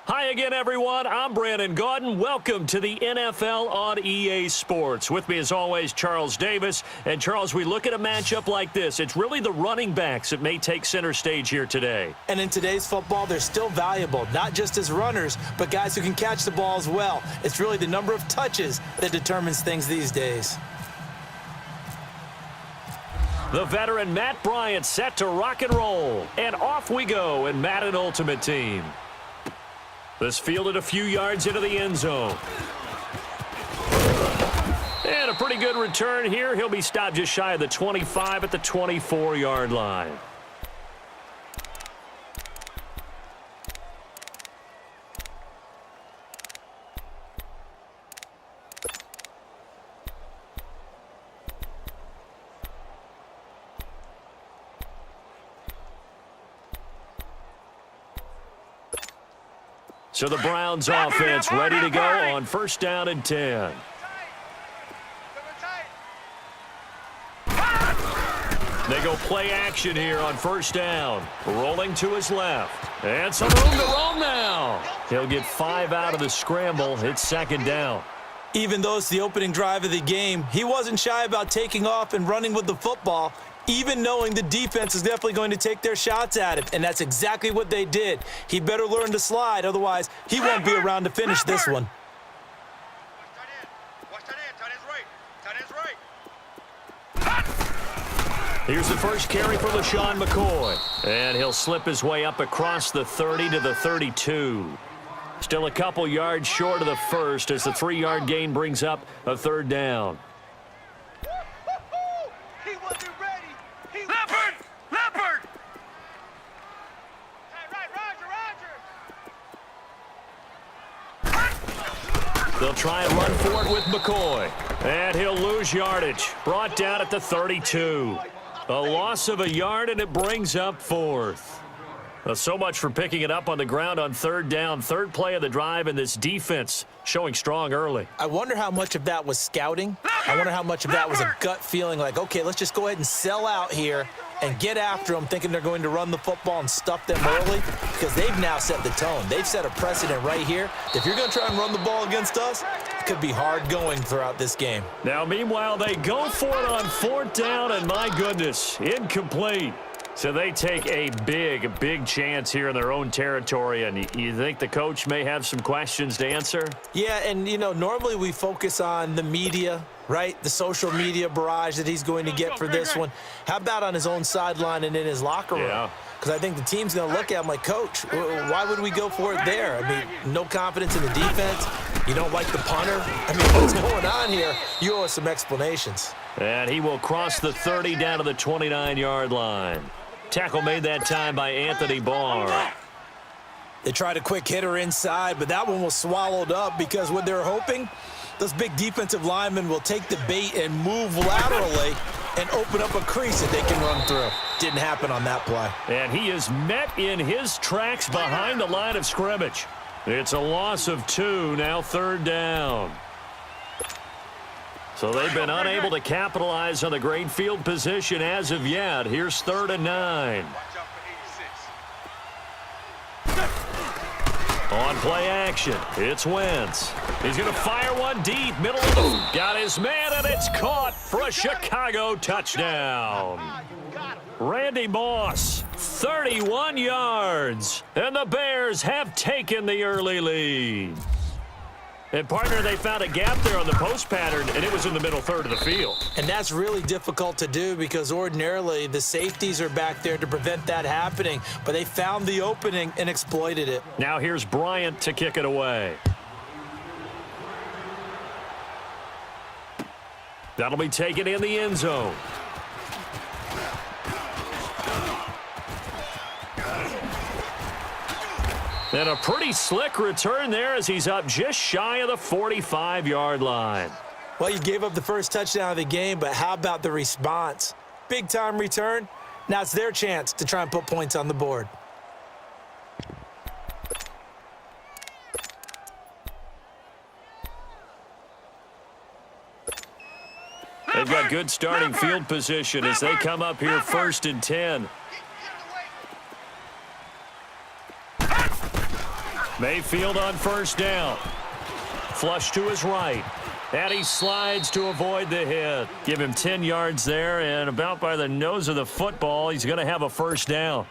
Hi again, everyone. I'm Brandon Gaudin. Welcome to the NFL on EA Sports. With me, as always, Charles Davis. And, Charles, we look at a matchup like this. It's really the running backs that may take center stage here today. And in today's football, they're still valuable, not just as runners, but guys who can catch the ball as well. It's really the number of touches that determines things these days. The veteran Matt Bryant set to rock and roll. And off we go in Madden Ultimate Team. This fielded a few yards into the end zone. And a pretty good return here. He'll be stopped just shy of the 25 at the 24-yard line. So the Browns offense ready to go on first down and 10. They go play action here on first down. Rolling to his left. And some room to roam now. He'll get 5 out of the scramble. It's second down. Even though it's the opening drive of the game, he wasn't shy about taking off and running with the football, even knowing the defense is definitely going to take their shots at it. And that's exactly what they did. He better learn to slide, otherwise he won't be around to finish this one. Here's the first carry for LaShawn McCoy. And he'll slip his way up across the 30 to the 32. Still a couple yards short of the first as the 3-yard gain brings up a third down. They'll try and run for it with McCoy. And he'll lose yardage. Brought down at the 32. A loss of a yard, and it brings up fourth. So much for picking it up on the ground on third down. Third play of the drive, and this defense showing strong early. I wonder how much of that was scouting. I wonder how much of that was a gut feeling like, okay, let's just go ahead and sell out here and get after them, thinking they're going to run the football and stuff them early, because they've now set the tone. They've set a precedent right here. If you're going to try and run the ball against us, it could be hard going throughout this game. Now, meanwhile, they go for it on fourth down, and my goodness, incomplete. So they take a big chance here in their own territory, and you think the coach may have some questions to answer? Yeah, and, you know, normally we focus on the media, right? The social media barrage that he's going to get for this one. How about on his own sideline and in his locker room? Yeah. Because I think the team's going to look at him like, Coach, why would we go for it there? I mean, no confidence in the defense. You don't like the punter. I mean, what's going on here? You owe us some explanations. And he will cross the 30 down to the 29-yard line. Tackle made that time by Anthony Barr. They tried a quick hitter inside, but that one was swallowed up because what they're hoping, those big defensive linemen will take the bait and move laterally and open up a crease that they can run through. Didn't happen on that play. And he is met in his tracks behind the line of scrimmage. It's a loss of 2, now third down. So they've been unable to capitalize on the great field position as of yet. Here's 3rd and 9. On play action, it's Wentz. He's going to fire one deep, middle of the... Got his man, and it's caught for a Chicago touchdown. Randy Moss, 31 yards. And the Bears have taken the early lead. And, partner, they found a gap there on the post pattern, and it was in the middle third of the field. And that's really difficult to do because ordinarily the safeties are back there to prevent that happening. But they found the opening and exploited it. Now here's Bryant to kick it away. That'll be taken in the end zone. And a pretty slick return there as he's up just shy of the 45-yard line. Well, you gave up the first touchdown of the game, but how about the response? Big-time return. Now it's their chance to try and put points on the board. They've got good starting field position as they come up here 1st and 10. Mayfield on first down. Flush to his right. And he slides to avoid the hit. Give him 10 yards there, and about by the nose of the football, he's going to have a first down.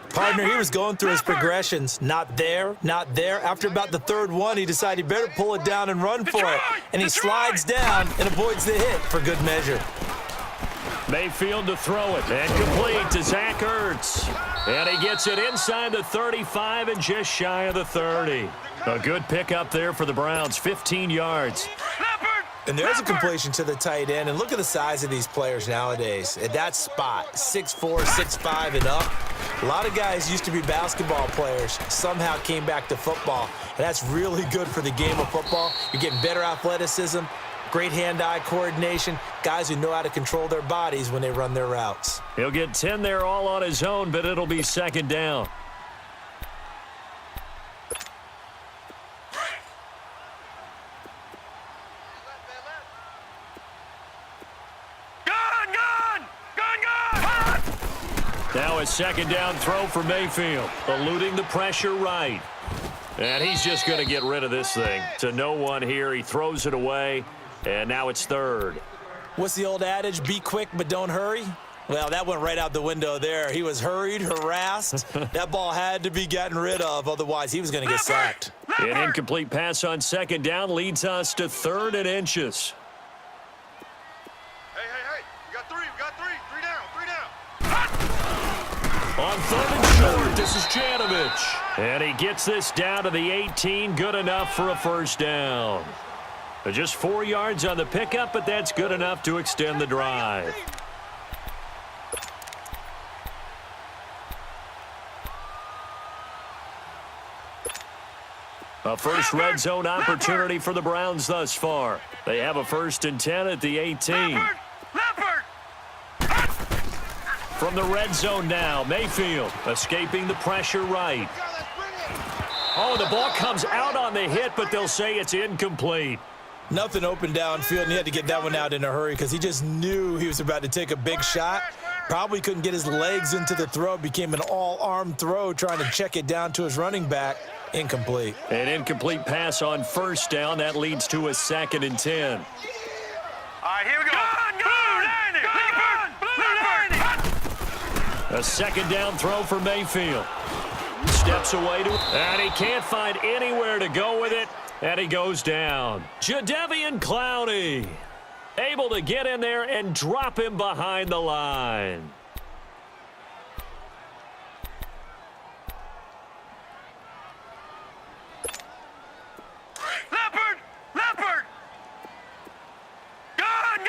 Partner, he was going through his progressions. Not there, not there. After about the third one, he decided he better pull it down and run for it. And he slides down and avoids the hit for good measure. Mayfield to throw it, and complete to Zach Ertz. And he gets it inside the 35 and just shy of the 30. A good pickup there for the Browns, 15 yards. And there's a completion to the tight end. And look at the size of these players nowadays. At that spot, 6'4", 6'5", and up. A lot of guys used to be basketball players, somehow came back to football. And that's really good for the game of football. You're getting better athleticism, great hand-eye coordination, guys who know how to control their bodies when they run their routes. He'll get 10 there all on his own, but it'll be second down. Now a second down throw for Mayfield, eluding the pressure right. And he's just going to get rid of this thing. To no one here, he throws it away, and now it's third. What's the old adage, be quick but don't hurry? Well, that went right out the window there. He was hurried, harassed. That ball had to be gotten rid of, otherwise he was going to get sacked. An incomplete pass on second down leads us to 3rd and inches. Hey, we got three down. On 3rd and short, this is Janovich. And he gets this down to the 18, good enough for a first down. Just 4 yards on the pickup, but that's good enough to extend the drive. A first red zone opportunity for the Browns thus far. They have a 1st and 10 at the 18. From the red zone now, Mayfield escaping the pressure right. Oh, the ball comes out on the hit, but they'll say it's incomplete. Nothing open downfield, and he had to get that one out in a hurry because he just knew he was about to take a big shot. Probably couldn't get his legs into the throw. Became an all-arm throw trying to check it down to his running back. Incomplete. An incomplete pass on first down. That leads to a 2nd and 10. All right, here we go. A second down throw for Mayfield. Steps away to, and he can't find anywhere to go with it, and he goes down. Jadeveon Clowney able to get in there and drop him behind the line. Leopard! Gone!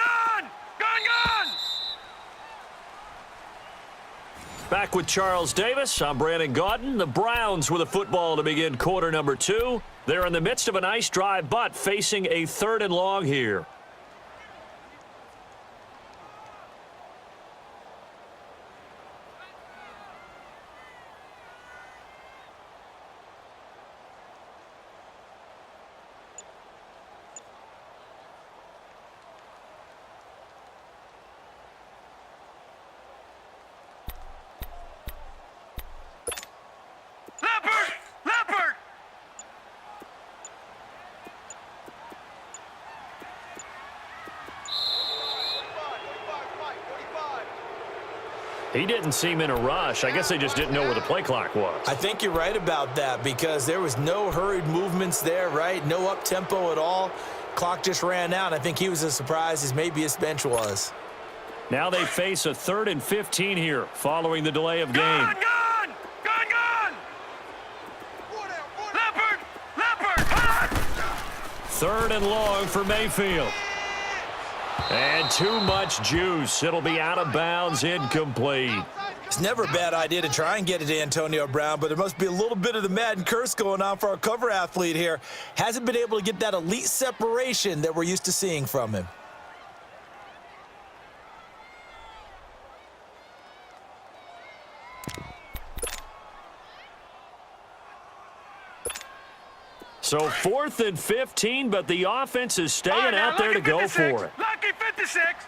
Back with Charles Davis, I'm Brandon Gaudin. The Browns with a football to begin quarter number 2. They're in the midst of a nice drive, but facing a 3rd and long here. Leopard! He didn't seem in a rush. I guess they just didn't know where the play clock was. I think you're right about that because there was no hurried movements there, right? No up-tempo at all. Clock just ran out. I think he was as surprised as maybe his bench was. Now they face a 3rd and 15 here following the delay of game. Gone! Leopard! 3rd and long for Mayfield. And too much juice. It'll be out of bounds, incomplete. It's never a bad idea to try and get it to Antonio Brown, but there must be a little bit of the Madden curse going on for our cover athlete here. Hasn't been able to get that elite separation that we're used to seeing from him. So 4th and 15, but the offense is staying out there to go for it. Lucky 56.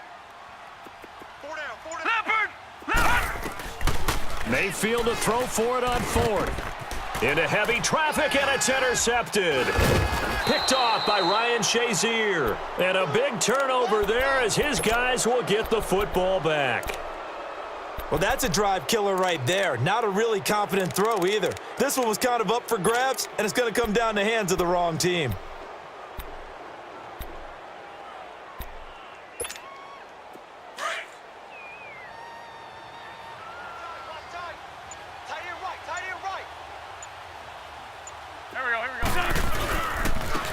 4 down. Leopard! Mayfield to throw for it on 4th. Into heavy traffic, and it's intercepted. Picked off by Ryan Shazier. And a big turnover there as his guys will get the football back. Well, that's a drive killer right there. Not a really confident throw either. This one was kind of up for grabs, and it's going to come down the hands of the wrong team.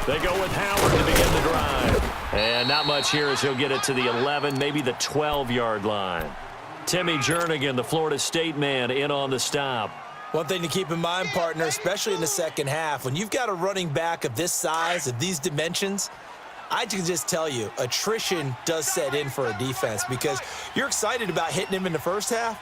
They go with Howard to begin the drive. And not much here as he'll get it to the 11, maybe the 12-yard line. Timmy Jernigan, the Florida State man, in on the stop. One thing to keep in mind, partner, especially in the second half, when you've got a running back of this size, of these dimensions, I can just tell you, attrition does set in for a defense because you're excited about hitting him in the first half.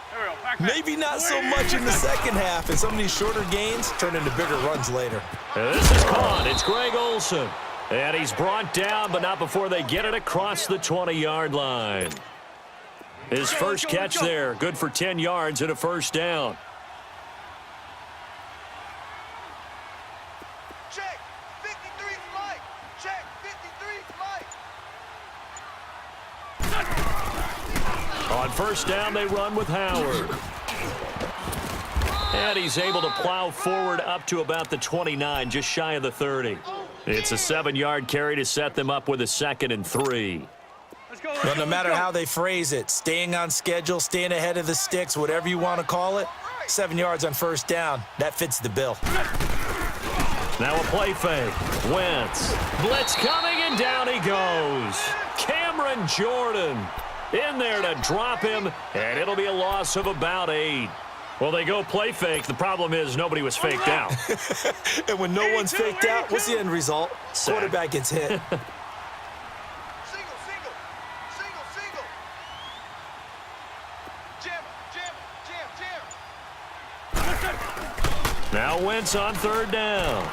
Maybe not so much in the second half, and some of these shorter gains turn into bigger runs later. This is caught. It's Greg Olsen. And he's brought down, but not before they get it across the 20-yard line. His first catch there, good for 10 yards and a first down. Check, 53 flight. Check, 53 flight. On first down, they run with Howard. And he's able to plow forward up to about the 29, just shy of the 30. It's a 7-yard carry to set them up with a 2nd and 3. But no matter how they phrase it, staying on schedule, staying ahead of the sticks, whatever you want to call it, 7 yards on first down, that fits the bill. Now a play fake. Wentz. Blitz coming, and down he goes. Cameron Jordan in there to drop him, and it'll be a loss of about 8. Well, they go play fake. The problem is nobody was faked out. And when no one's faked out, what's the end result? Quarterback gets hit. Single, single. Single, single. Jam, jam, jam, jam. Now Wentz on third down.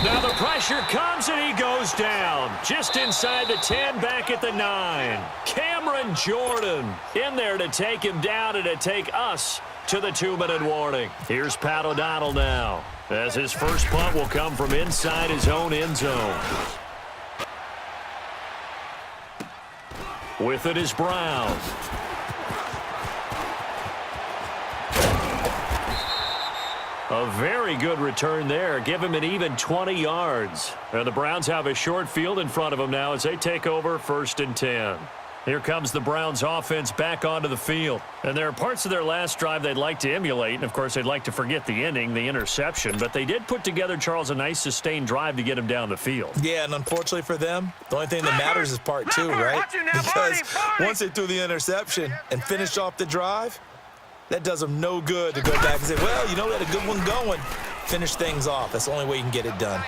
Now the pressure comes, and he goes down. Just inside the 10, back at the 9. Cameron Jordan in there to take him down and to take us to the 2-minute warning. Here's Pat O'Donnell now, as his first punt will come from inside his own end zone. With it is Brown. A very good return there. Give him an even 20 yards. And the Browns have a short field in front of them now as they take over 1st and 10. Here comes the Browns offense back onto the field. And there are parts of their last drive they'd like to emulate. And, of course, they'd like to forget the inning, the interception. But they did put together, Charles, a nice sustained drive to get him down the field. Yeah, and unfortunately for them, the only thing that matters is part 2, right? Because once they threw the interception and finished off the drive, that does them no good to go back and say, well, you know, we had a good one going. Finish things off. That's the only way you can get it done.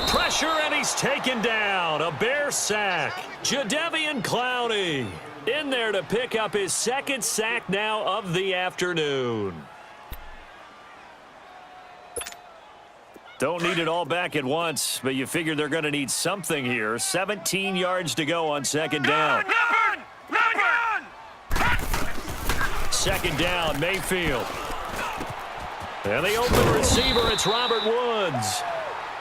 Pressure, and he's taken down. A Bear sack. Jadeveon Clowney in there to pick up his 2nd sack now of the afternoon. Don't need it all back at once, but you figure they're going to need something here. 17 yards to go on 2nd down. Second down, Mayfield. And the open receiver, it's Robert Woods.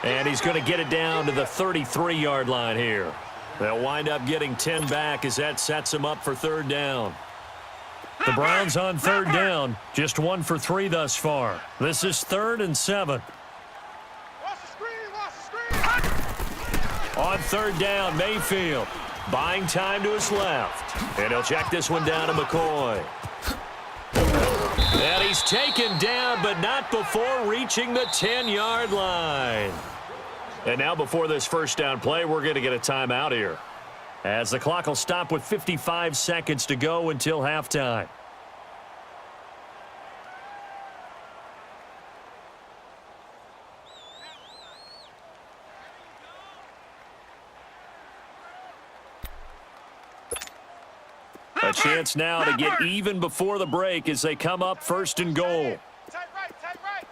And he's going to get it down to the 33-yard line here. They'll wind up getting 10 back as that sets them up for 3rd down. The Browns on 3rd down, just 1 for 3 thus far. This is 3rd and 7. On 3rd down, Mayfield. Buying time to his left. And he'll check this one down to McCoy. And he's taken down, but not before reaching the 10-yard line. And now before this first down play, we're going to get a timeout here, as the clock will stop with 55 seconds to go until halftime. A chance now to get even before the break as they come up 1st and goal. Tight right, tight right.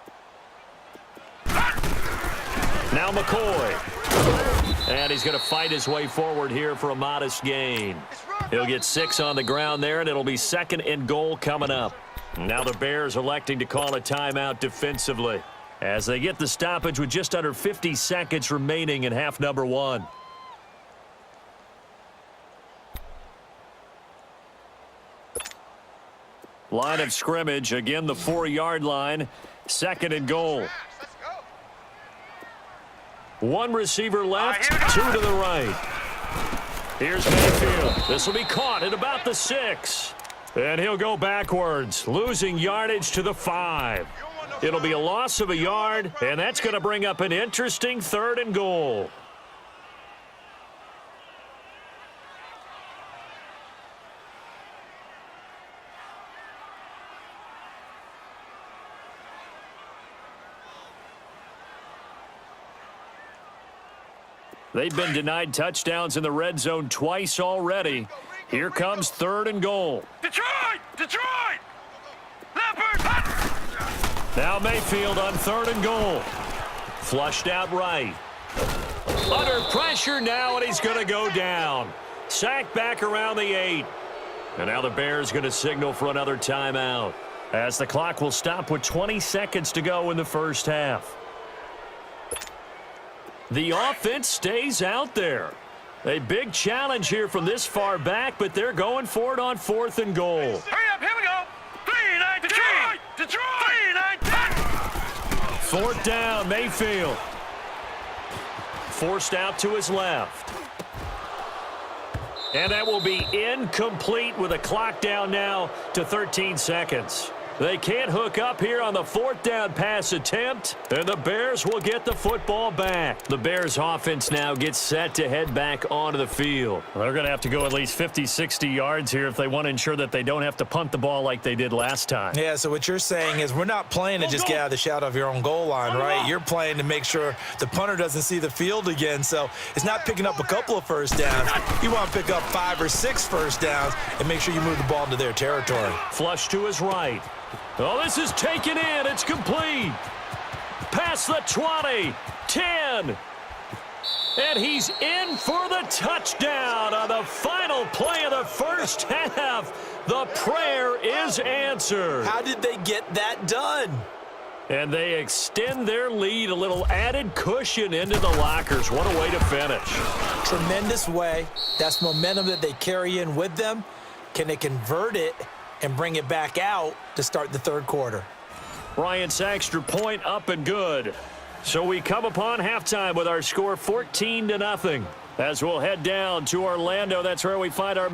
Now McCoy. And he's going to fight his way forward here for a modest gain. He'll get 6 on the ground there, and it'll be 2nd and goal coming up. Now the Bears electing to call a timeout defensively as they get the stoppage with just under 50 seconds remaining in half number one. Line of scrimmage, again the 4-yard line, 2nd and goal. Let's go. One receiver left, 2 to the right. Here's Mayfield. This will be caught at about the 6. And he'll go backwards, losing yardage to the 5. It'll be a loss of a yard, and that's going to bring up an interesting 3rd and goal. They've been denied touchdowns in the red zone twice already. Here comes 3rd and goal. Detroit! Detroit! Leopard! Now Mayfield on 3rd and goal. Flushed out right. Under pressure now, and he's going to go down. Sacked back around the 8. And now the Bears going to signal for another timeout, as the clock will stop with 20 seconds to go in the first half. The offense stays out there. A big challenge here from this far back, but they're going for it on 4th and goal. Hurry up, here we go. 3-9 Detroit! Detroit! 3-9 4th down, Mayfield. Forced out to his left. And that will be incomplete with a clock down now to 13 seconds. They can't hook up here on the 4th down pass attempt, and the Bears will get the football back. The Bears offense now gets set to head back onto the field. They're going to have to go at least 50, 60 yards here if they want to ensure that they don't have to punt the ball like they did last time. Yeah, so what you're saying is we're not playing to just get out of the shadow of your own goal line, right? You're playing to make sure the punter doesn't see the field again, so it's not picking up a couple of first downs. You want to pick up 5 or 6 first downs and make sure you move the ball into their territory. Flush to his right. Oh, this is taken in. It's complete. Past the 20, 10. And he's in for the touchdown on the final play of the first half. The prayer is answered. How did they get that done? And they extend their lead, a little added cushion into the lockers. What a way to finish. Tremendous way. That's momentum that they carry in with them. Can they convert it and bring it back out to start the 3rd quarter? Bryant's extra point up and good. So we come upon halftime with our score 14-0. As we'll head down to Orlando, that's where we find our